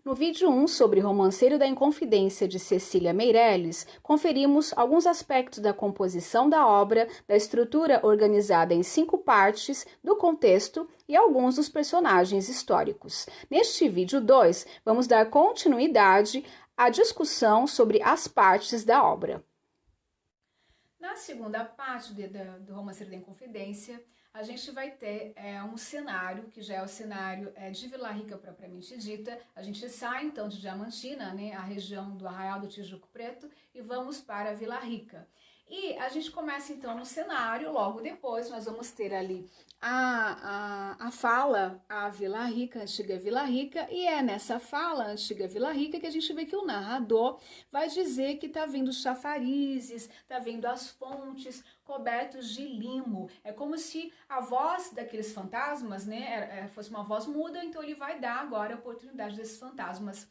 No vídeo 1 sobre Romanceiro da Inconfidência de Cecília Meirelles, conferimos alguns aspectos da composição da obra, da estrutura organizada em 5 partes, do contexto e alguns dos personagens históricos. Neste vídeo 2, vamos dar continuidade à discussão sobre as partes da obra. Na segunda parte do Romanceiro da Inconfidência, a gente vai ter um cenário, que já é o cenário de Vila Rica propriamente dita. A gente sai então de Diamantina, né, a região do Arraial do Tijuco Preto, e vamos para Vila Rica. E a gente começa então no cenário, logo depois nós vamos ter ali a fala, a Vila Rica, a antiga Vila Rica, e é nessa fala, a antiga Vila Rica, que a gente vê que o narrador vai dizer que está vendo chafarizes, está vendo as fontes cobertos de limo. É como se a voz daqueles fantasmas, né, fosse uma voz muda, então ele vai dar agora a oportunidade desses fantasmas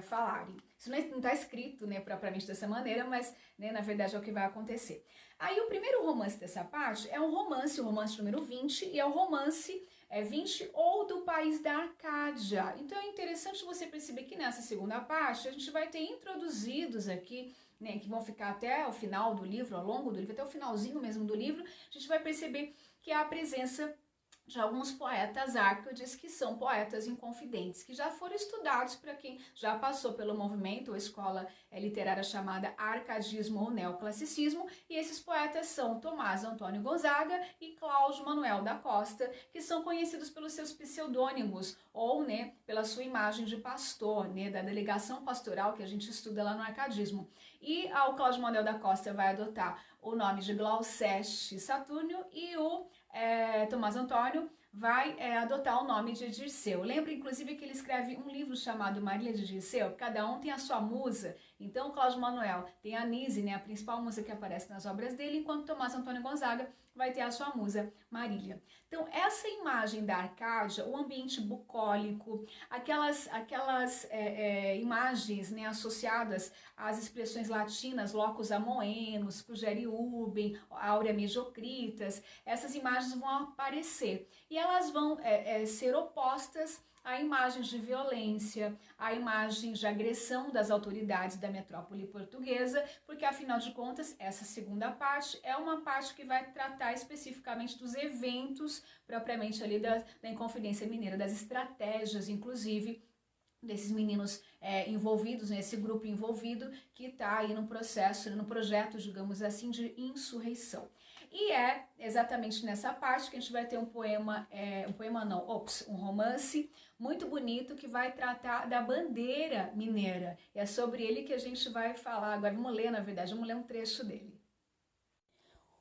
falarem. Isso não está escrito, né, propriamente dessa maneira, mas, né, na verdade é o que vai acontecer. Aí o primeiro romance dessa parte é um romance, o romance número 20, e é o romance 20 ou do País da Arcádia. Então é interessante você perceber que nessa segunda parte a gente vai ter introduzidos aqui, né, que vão ficar até o final do livro, ao longo do livro, até o finalzinho mesmo do livro, a gente vai perceber que há a presença de alguns poetas árcades, que são poetas inconfidentes, que já foram estudados para quem já passou pelo movimento ou escola literária chamada arcadismo ou neoclassicismo, e esses poetas são Tomás Antônio Gonzaga e Cláudio Manuel da Costa, que são conhecidos pelos seus pseudônimos ou, né, pela sua imagem de pastor, né, da delegação pastoral que a gente estuda lá no arcadismo. E o Cláudio Manuel da Costa vai adotar o nome de Glauceste Saturnio e o Tomás Antônio vai adotar o nome de Dirceu. Lembra, inclusive, que ele escreve um livro chamado Marília de Dirceu? Cada um tem a sua musa. Então, o Cláudio Manuel tem a Nise, né, a principal musa que aparece nas obras dele, enquanto Tomás Antônio Gonzaga vai ter a sua musa Marília. Então, essa imagem da Arcádia, o ambiente bucólico, aquelas imagens, né, associadas às expressões latinas, locus amoenos, Frugere Ubem, Aurea Mediocritas, essas imagens vão aparecer e elas vão ser opostas a imagens de violência, a imagens de agressão das autoridades da metrópole portuguesa, porque afinal de contas essa segunda parte é uma parte que vai tratar especificamente dos eventos propriamente ali da Inconfidência Mineira, das estratégias inclusive desses meninos envolvidos, nesse grupo envolvido que está aí no processo, no projeto, digamos assim, de insurreição. E é exatamente nessa parte que a gente vai ter um romance muito bonito que vai tratar da bandeira mineira. E é sobre ele que a gente vai falar agora. Vamos ler, na verdade, vamos ler um trecho dele.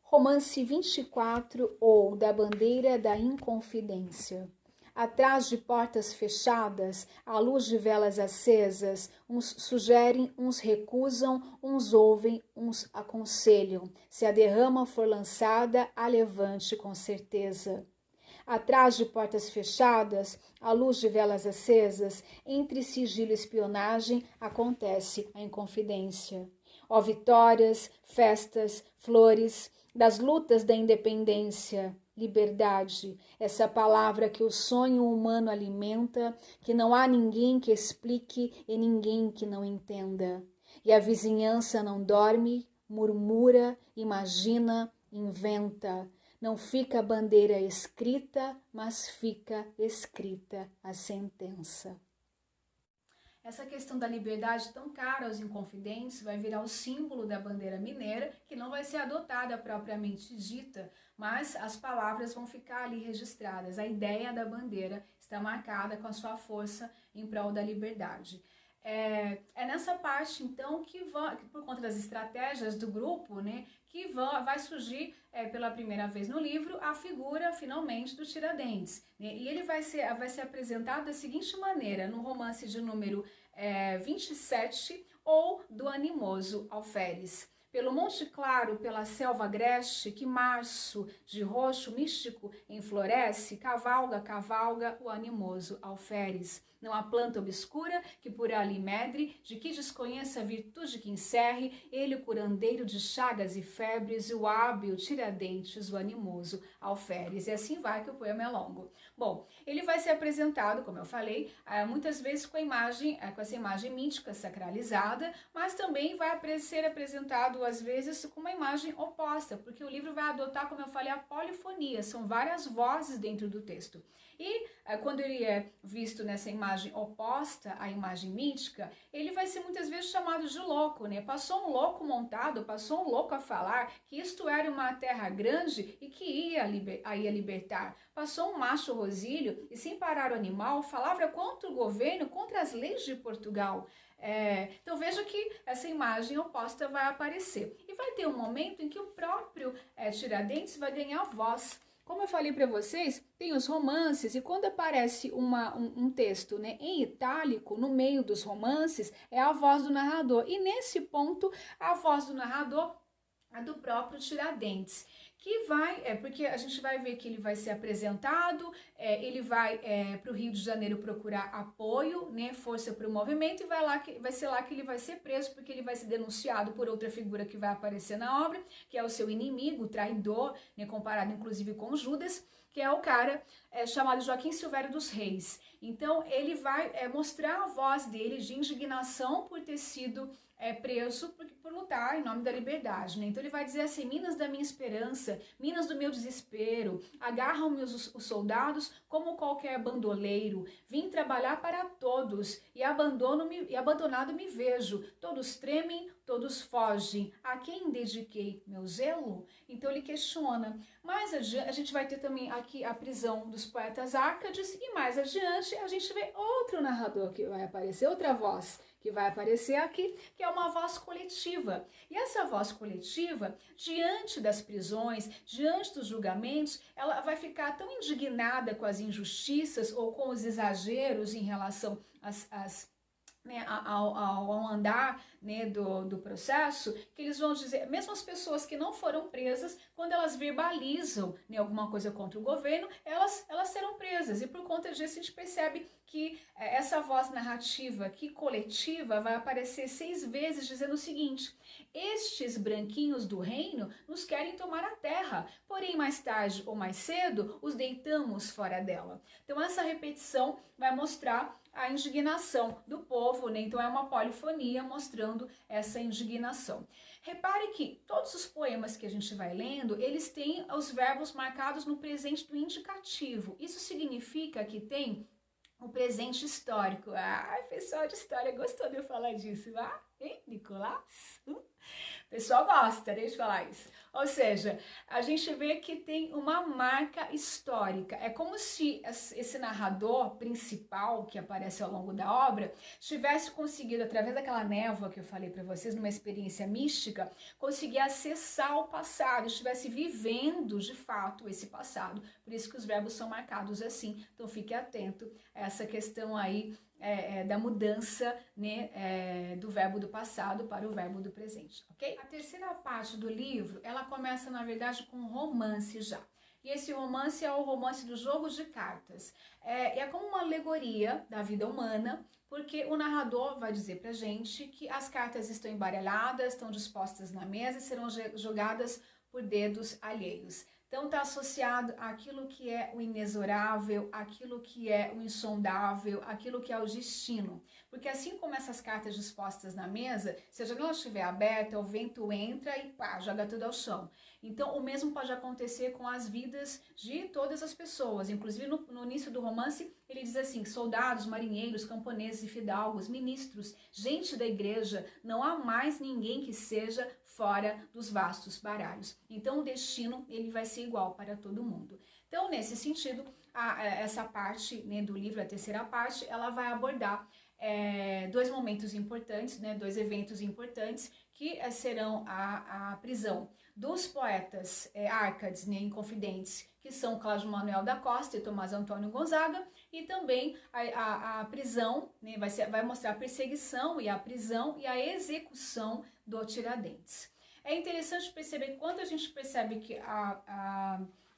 Romance 24 ou da bandeira da Inconfidência. Atrás de portas fechadas, à luz de velas acesas, uns sugerem, uns recusam, uns ouvem, uns aconselham. Se a derrama for lançada, a levante com certeza. Atrás de portas fechadas, à luz de velas acesas, entre sigilo e espionagem, acontece a inconfidência. Ó vitórias, festas, flores, das lutas da independência, liberdade, essa palavra que o sonho humano alimenta, que não há ninguém que explique e ninguém que não entenda. E a vizinhança não dorme, murmura, imagina, inventa. Não fica a bandeira escrita, mas fica escrita a sentença. Essa questão da liberdade tão cara aos inconfidentes vai virar o símbolo da bandeira mineira, que não vai ser adotada propriamente dita, mas as palavras vão ficar ali registradas. A ideia da bandeira está marcada com a sua força em prol da liberdade. É nessa parte, então, que por conta das estratégias do grupo, né, que vai surgir pela primeira vez no livro a figura, finalmente, do Tiradentes. Né? E ele vai ser apresentado da seguinte maneira, no romance de número 27, ou do animoso Alferes. Pelo monte claro, pela selva agreste, que março de roxo místico enfloresce, cavalga, cavalga o animoso alferes. Não há planta obscura que por ali medre, de que desconheça a virtude que encerre, ele o curandeiro de chagas e febres, o hábil Tiradentes, o animoso alferes. E assim vai, que o poema é longo. Bom, ele vai ser apresentado, como eu falei, muitas vezes com essa imagem mítica sacralizada, mas também vai ser apresentado às vezes com uma imagem oposta, porque o livro vai adotar, como eu falei, a polifonia, são várias vozes dentro do texto. E quando ele é visto nessa imagem oposta à imagem mítica, ele vai ser muitas vezes chamado de louco, né? Passou um louco montado, passou um louco a falar que isto era uma terra grande e que ia libertar. Passou um macho Rosílio e, sem parar o animal, falava contra o governo, contra as leis de Portugal. Então veja que essa imagem oposta vai aparecer. E vai ter um momento em que o próprio Tiradentes vai ganhar voz. Como eu falei para vocês, tem os romances e quando aparece um texto, né, em itálico, no meio dos romances, é a voz do narrador. E nesse ponto, a voz do narrador é do próprio Tiradentes, que vai, porque a gente vai ver que ele vai ser apresentado, ele vai para o Rio de Janeiro procurar apoio, né, força para o movimento, e vai ser lá que ele vai ser preso, porque ele vai ser denunciado por outra figura que vai aparecer na obra, que é o seu inimigo, o traidor, né, comparado inclusive com Judas, que é o cara chamado Joaquim Silvério dos Reis. Então ele vai mostrar a voz dele de indignação por ter sido preso por lutar em nome da liberdade, né? Então ele vai dizer assim: Minas da minha esperança, Minas do meu desespero, agarram-me os soldados como qualquer bandoleiro, vim trabalhar para todos e abandonado me vejo, todos tremem, todos fogem, a quem dediquei meu zelo? Então ele questiona. Mais adiante a gente vai ter também aqui a prisão dos poetas Árcades e mais adiante a gente vê outro narrador que vai aparecer, outra voz que vai aparecer aqui, que é uma voz coletiva. E essa voz coletiva, diante das prisões, diante dos julgamentos, ela vai ficar tão indignada com as injustiças ou com os exageros em relação ao andar, né, do processo, que eles vão dizer, mesmo as pessoas que não foram presas, quando elas verbalizam, né, alguma coisa contra o governo, elas serão presas. E por conta disso a gente percebe que essa voz narrativa aqui, coletiva, vai aparecer 6 vezes dizendo o seguinte: estes branquinhos do reino nos querem tomar a terra, porém mais tarde ou mais cedo os deitamos fora dela. Então essa repetição vai mostrar a indignação do povo, né? Então é uma polifonia mostrando essa indignação. Repare que todos os poemas que a gente vai lendo, eles têm os verbos marcados no presente do indicativo. Isso significa que tem o presente histórico. Ah, pessoal de história gostou de eu falar disso, hein, Nicolás? O pessoal gosta, deixa eu falar isso. Ou seja, a gente vê que tem uma marca histórica. É como se esse narrador principal que aparece ao longo da obra tivesse conseguido, através daquela névoa que eu falei para vocês, numa experiência mística, conseguir acessar o passado, estivesse vivendo de fato esse passado. Por isso que os verbos são marcados assim. Então fique atento a essa questão aí da mudança, né, do verbo do passado para o verbo do presente, ok? A terceira parte do livro, ela começa, na verdade, com um romance já. E esse romance é o romance dos jogos de cartas. É como uma alegoria da vida humana, porque o narrador vai dizer pra gente que as cartas estão embaralhadas, estão dispostas na mesa e serão jogadas por dedos alheios. Então está associado àquilo que é o inexorável, àquilo que é o insondável, àquilo que é o destino. Porque assim como essas cartas dispostas na mesa, se a janela estiver aberta, o vento entra e pá, joga tudo ao chão. Então o mesmo pode acontecer com as vidas de todas as pessoas. Inclusive no início do romance ele diz assim: soldados, marinheiros, camponeses e fidalgos, ministros, gente da igreja, não há mais ninguém que seja fora dos vastos baralhos. Então o destino ele vai ser igual para todo mundo. Então, nesse sentido, essa parte, né, do livro, a terceira parte, ela vai abordar 2 momentos importantes, né, 2 eventos importantes, que serão a prisão dos poetas Árcades, né, Inconfidentes, que são Cláudio Manuel da Costa e Tomás Antônio Gonzaga, e também a prisão, né, vai mostrar a perseguição e a prisão e a execução do Tiradentes. É interessante perceber, quando a gente percebe que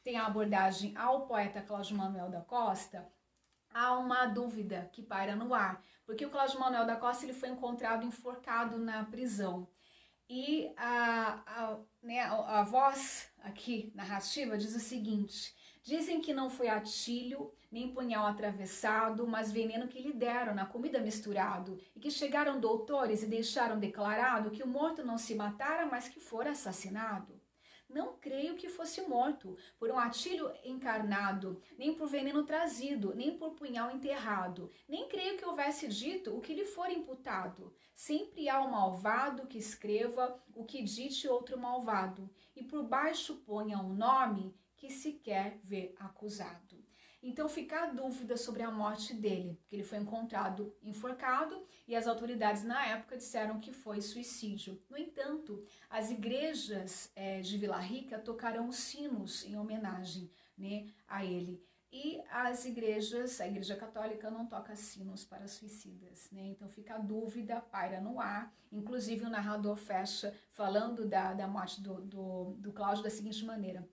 tem a abordagem ao poeta Cláudio Manuel da Costa, há uma dúvida que paira no ar, porque o Cláudio Manuel da Costa ele foi encontrado enforcado na prisão. E a voz aqui narrativa diz o seguinte: dizem que não foi atilho, nem punhal atravessado, mas veneno que lhe deram na comida misturado, e que chegaram doutores e deixaram declarado que o morto não se matara, mas que fora assassinado. Não creio que fosse morto por um atilho encarnado, nem por veneno trazido, nem por punhal enterrado. Nem creio que houvesse dito o que lhe for imputado. Sempre há um malvado que escreva o que dite outro malvado, e por baixo ponha um nome que se quer ver acusado. Então fica a dúvida sobre a morte dele, porque ele foi encontrado enforcado e as autoridades na época disseram que foi suicídio. No entanto, as igrejas de Vila Rica tocarão sinos em homenagem, né, a ele. E as igrejas, a igreja católica não toca sinos para suicidas, né? Então fica a dúvida, paira no ar. Inclusive o narrador fecha falando da morte do Cláudio da seguinte maneira: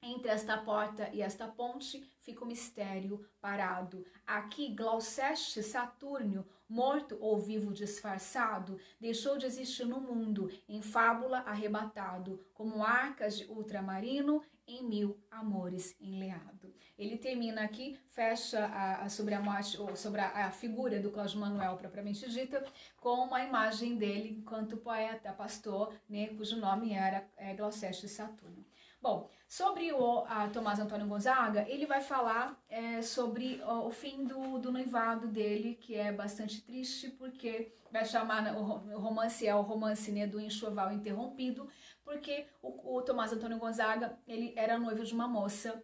entre esta porta e esta ponte fica o mistério parado. Aqui Glauceste Saturnio, morto ou vivo disfarçado, deixou de existir no mundo, em fábula arrebatado, como arcas de ultramarino em 1000 amores enleado. Ele termina aqui, fecha sobre a morte, ou sobre a figura do Cláudio Manuel propriamente dita, com uma imagem dele enquanto poeta, pastor, né, cujo nome era Glauceste Saturnio. Bom, sobre o Tomás Antônio Gonzaga, ele vai falar sobre o fim do noivado dele, que é bastante triste, porque vai chamar, o romance é o romance, né, do enxoval interrompido, porque o Tomás Antônio Gonzaga, ele era noivo de uma moça,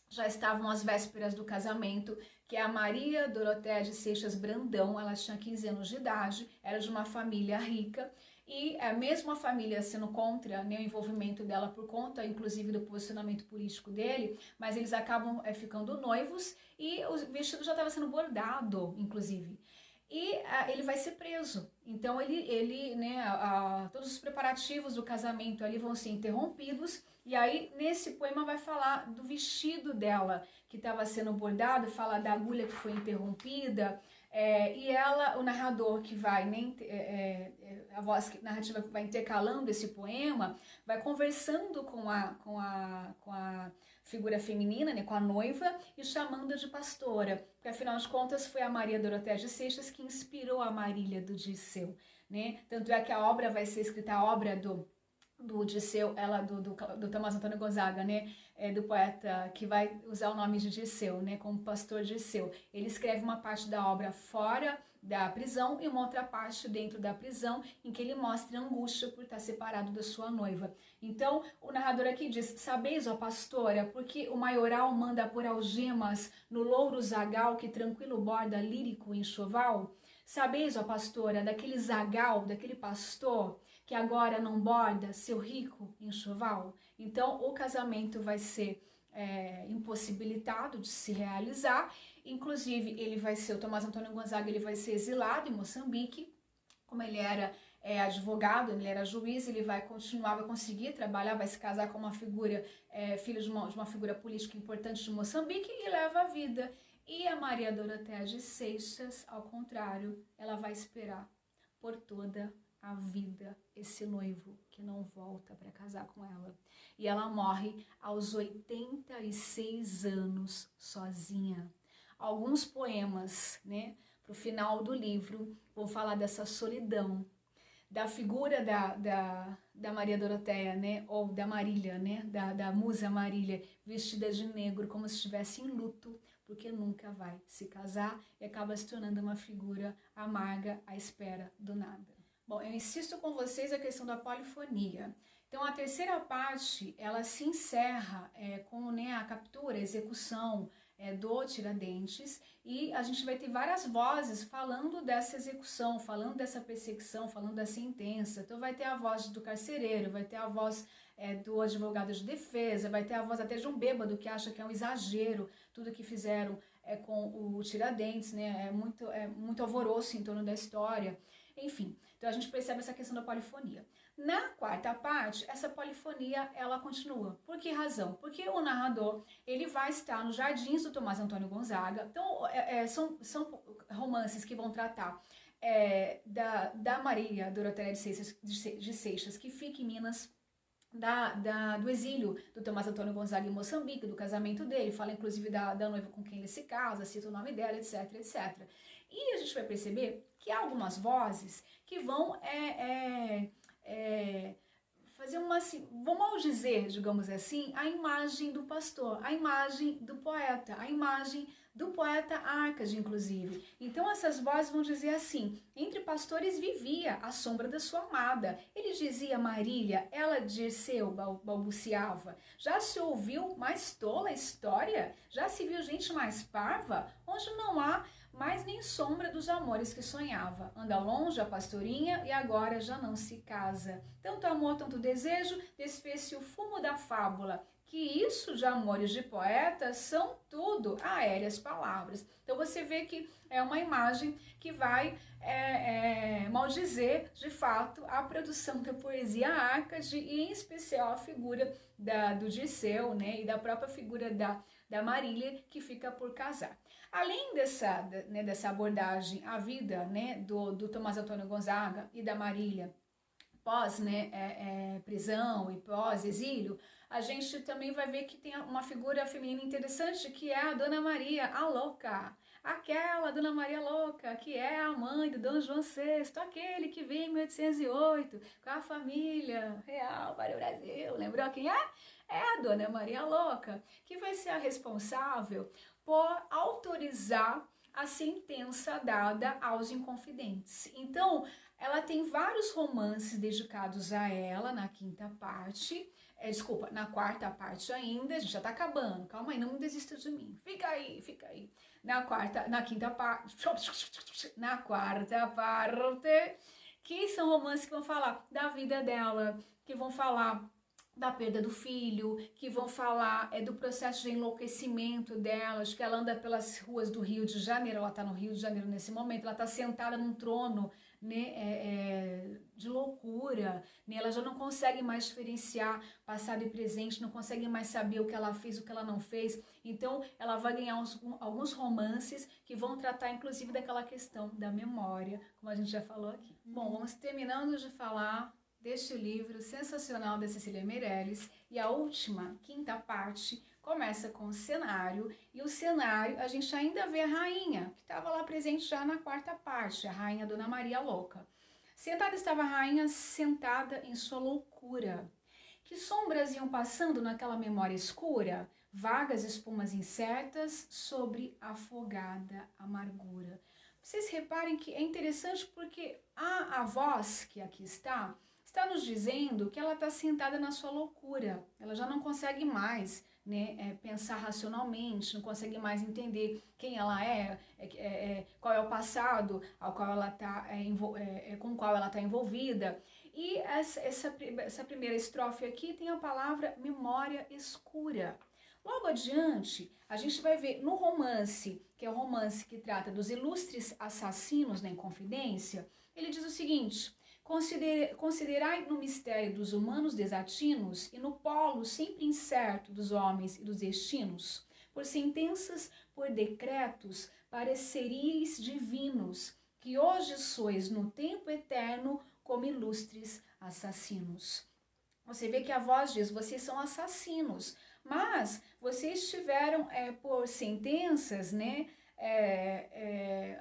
já estavam às vésperas do casamento, que é a Maria Dorotéia de Seixas Brandão. Ela tinha 15 anos de idade, era de uma família rica, e mesmo a família sendo contra, né, o envolvimento dela por conta, inclusive, do posicionamento político dele, mas eles acabam ficando noivos e o vestido já estava sendo bordado, inclusive. E ele vai ser preso. Então todos os preparativos do casamento ali vão ser interrompidos. E aí nesse poema vai falar do vestido dela que estava sendo bordado, fala da agulha que foi interrompida. E o narrador que vai, a voz narrativa que vai intercalando esse poema, vai conversando com a figura feminina, né, com a noiva, e chamando-a de pastora, porque afinal de contas foi a Maria Dorotéia de Seixas que inspirou a Marília do Dirceu, né? Tanto é que a obra vai ser escrita, a obra do Dirceu, do Tomás Antônio Gonzaga, né, do poeta que vai usar o nome de Dirceu, né, como pastor Dirceu. Ele escreve uma parte da obra fora da prisão e uma outra parte dentro da prisão, em que ele mostra a angústia por estar separado da sua noiva. Então, o narrador aqui diz: sabeis, ó pastora, porque o maioral manda por algemas no louro zagal que tranquilo borda lírico enxoval? Sabeis, ó pastora, daquele zagal, daquele pastor que agora não borda seu rico enxoval? Então o casamento vai ser impossibilitado de se realizar. Inclusive o Tomás Antônio Gonzaga, ele vai ser exilado em Moçambique. Como ele era advogado, ele era juiz, ele vai conseguir trabalhar, vai se casar com uma figura, filho de uma figura política importante de Moçambique, e leva a vida. E a Maria Dorotéia de Seixas, ao contrário, ela vai esperar por toda a vida esse noivo que não volta para casar com ela. E ela morre aos 86 anos sozinha. Alguns poemas, né, para o final do livro, vão falar dessa solidão, da figura da Maria Dorotéia, né, ou da Marília, né, da musa Marília, vestida de negro, como se estivesse em luto, porque nunca vai se casar e acaba se tornando uma figura amarga à espera do nada. Bom, eu insisto com vocês a questão da polifonia. Então, a terceira parte, ela se encerra com, né, a captura, a execução do Tiradentes, e a gente vai ter várias vozes falando dessa execução, falando dessa perseguição, falando da sentença. Então, vai ter a voz do carcereiro, vai ter a voz do advogado de defesa, vai ter a voz até de um bêbado que acha que é um exagero tudo que fizeram com o Tiradentes, né? É muito alvoroço em torno da história. Enfim, então a gente percebe essa questão da polifonia. Na quarta parte, essa polifonia ela continua. Por que razão? Porque o narrador ele vai estar nos Jardins do Tomás Antônio Gonzaga. Então, são romances que vão tratar da Maria Dorotéia de Seixas, que fica em Minas, do exílio do Tomás Antônio Gonzaga em Moçambique, do casamento dele, fala inclusive da noiva com quem ele se casa, cita o nome dela, etc, etc. E a gente vai perceber que há algumas vozes que vão fazer vão maldizer, digamos assim, a imagem do pastor, a imagem do poeta, a imagem do poeta Arcade, inclusive. Então essas vozes vão dizer assim: entre pastores vivia a sombra da sua amada. Ele dizia Marília, ela Dirceu balbuciava. Já se ouviu mais tola história? Já se viu gente mais parva? Onde não há mais nem sombra dos amores que sonhava. Anda longe a pastorinha e agora já não se casa. Tanto amor, tanto desejo, desfez-se o fumo da fábula. Que isso de amores de poetas são tudo aéreas palavras. Então você vê que é uma imagem que vai maldizer, de fato, a produção da poesia Arcade e, em especial, a figura do Dirceu, né, e da própria figura da Marília, que fica por casar. Além dessa abordagem à vida, né, do Tomás Antônio Gonzaga e da Marília, pós prisão e pós-exílio, a gente também vai ver que tem uma figura feminina interessante, que é a Dona Maria, a louca. Aquela Dona Maria louca, que é a mãe do Dom João VI, aquele que veio em 1808 com a família real para o Brasil. Lembrou quem é? É a Dona Maria Louca, que vai ser a responsável por autorizar a sentença dada aos inconfidentes. Então, ela tem vários romances dedicados a ela na quinta parte, na quarta parte ainda, a gente já tá acabando, calma aí, não desista de mim, fica aí. Na quinta parte, na quarta parte, que são romances que vão falar da vida dela, que vão falar da perda do filho, que vão falar do processo de enlouquecimento dela, acho que ela anda pelas ruas do Rio de Janeiro, ela está no Rio de Janeiro nesse momento, ela está sentada num trono, né, de loucura, né, ela já não consegue mais diferenciar passado e presente, não consegue mais saber o que ela fez, o que ela não fez, então ela vai ganhar alguns romances que vão tratar inclusive daquela questão da memória, como a gente já falou aqui. Bom, vamos terminando de falar deste livro sensacional da Cecília Meirelles, e a última, quinta parte, começa com o cenário, e o cenário a gente ainda vê a rainha, que estava lá presente já na quarta parte, a rainha Dona Maria Louca. Sentada estava a rainha, sentada em sua loucura. Que sombras iam passando naquela memória escura? Vagas espumas incertas sobre afogada amargura. Vocês reparem que é interessante porque a voz que aqui está nos dizendo que ela está sentada na sua loucura. Ela já não consegue mais, né, pensar racionalmente, não consegue mais entender quem ela qual é o passado ao qual ela tá, com o qual ela está envolvida. E essa primeira estrofe aqui tem a palavra memória escura. Logo adiante, a gente vai ver no romance, que é o romance que trata dos ilustres assassinos na Inconfidência, ele diz o seguinte: considerai no mistério dos humanos desatinos e no polo sempre incerto dos homens e dos destinos, por sentenças, por decretos, pareceríeis divinos, que hoje sois no tempo eterno como ilustres assassinos. Você vê que a voz diz, vocês são assassinos, mas vocês tiveram por sentenças, né,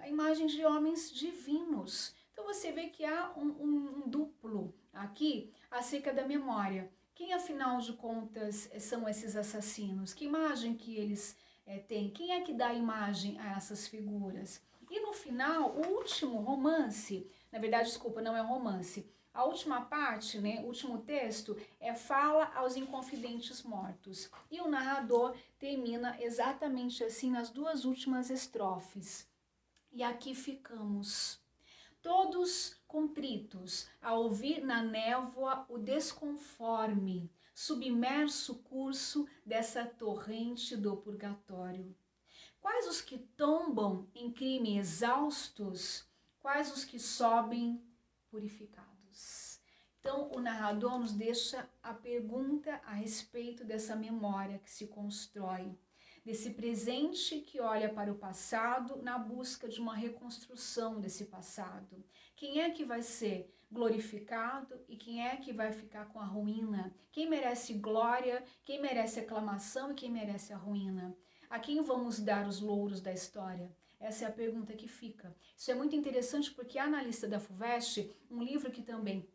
a imagem de homens divinos. Então você vê que há um duplo aqui acerca da memória. Quem, afinal de contas, são esses assassinos? Que imagem que eles têm? Quem é que dá imagem a essas figuras? E no final, o último romance, na verdade, desculpa, não é um romance, a última parte, né, o último texto, fala aos inconfidentes mortos. E o narrador termina exatamente assim nas duas últimas estrofes. E aqui ficamos, todos contritos, a ouvir na névoa o desconforme, submerso curso dessa torrente do purgatório. Quais os que tombam em crime exaustos? Quais os que sobem purificados? Então, o narrador nos deixa a pergunta a respeito dessa memória que se constrói, desse presente que olha para o passado na busca de uma reconstrução desse passado. Quem é que vai ser glorificado e quem é que vai ficar com a ruína? Quem merece glória, quem merece aclamação e quem merece a ruína? A quem vamos dar os louros da história? Essa é a pergunta que fica. Isso é muito interessante porque há na lista da FUVEST um livro que também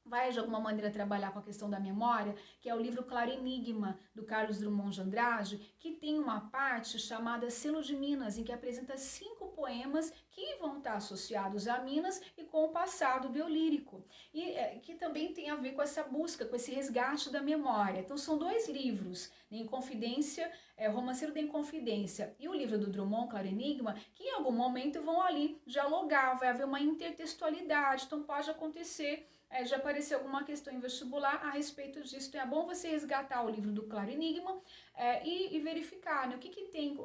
vai de alguma maneira trabalhar com a questão da memória, que é o livro Claro Enigma, do Carlos Drummond de Andrade, que tem uma parte chamada Selo de Minas, em que apresenta 5 poemas que vão estar associados a Minas e com o passado biolírico, e que também tem a ver com essa busca, com esse resgate da memória. Então são 2 livros, né, Inconfidência, Romanceiro da Inconfidência, e o livro do Drummond, Claro Enigma, que em algum momento vão ali dialogar, vai haver uma intertextualidade, então pode acontecer já apareceu alguma questão em vestibular a respeito disso. Então é bom você resgatar o livro do Claro Enigma e verificar, né, o que tem,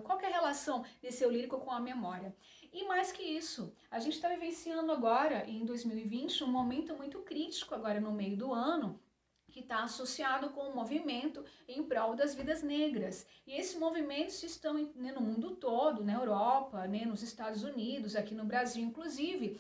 qual que é a relação desse eu lírico com a memória. E mais que isso, a gente está vivenciando agora, em 2020, um momento muito crítico agora no meio do ano, que está associado com o movimento em prol das vidas negras. E esses movimentos estão no mundo todo, na Europa, nos Estados Unidos, aqui no Brasil, inclusive,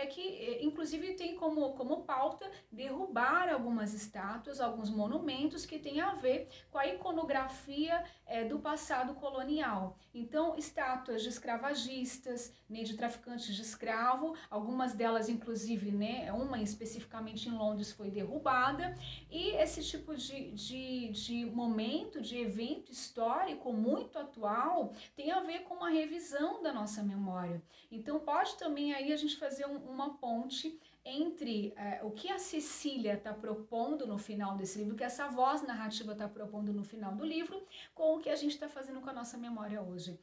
que inclusive tem como pauta derrubar algumas estátuas, alguns monumentos que têm a ver com a iconografia do passado colonial. Então, estátuas de escravagistas, de traficantes de escravo, algumas delas, inclusive, uma especificamente em Londres foi derrubada. E esse tipo de momento, de evento histórico muito atual, tem a ver com uma revisão da nossa memória. Então pode também aí a gente fazer uma ponte entre o que a Cecília está propondo no final desse livro, que essa voz narrativa está propondo no final do livro, com o que a gente está fazendo com a nossa memória hoje.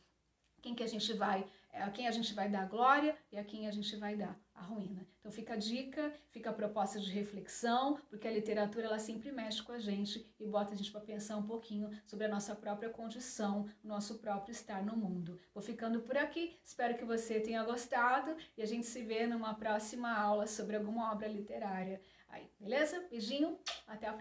A quem a gente vai dar a glória e a quem a gente vai dar a ruína. Então fica a dica, fica a proposta de reflexão, porque a literatura ela sempre mexe com a gente e bota a gente para pensar um pouquinho sobre a nossa própria condição, o nosso próprio estar no mundo. Vou ficando por aqui, espero que você tenha gostado e a gente se vê numa próxima aula sobre alguma obra literária. Aí, beleza? Beijinho, até a próxima.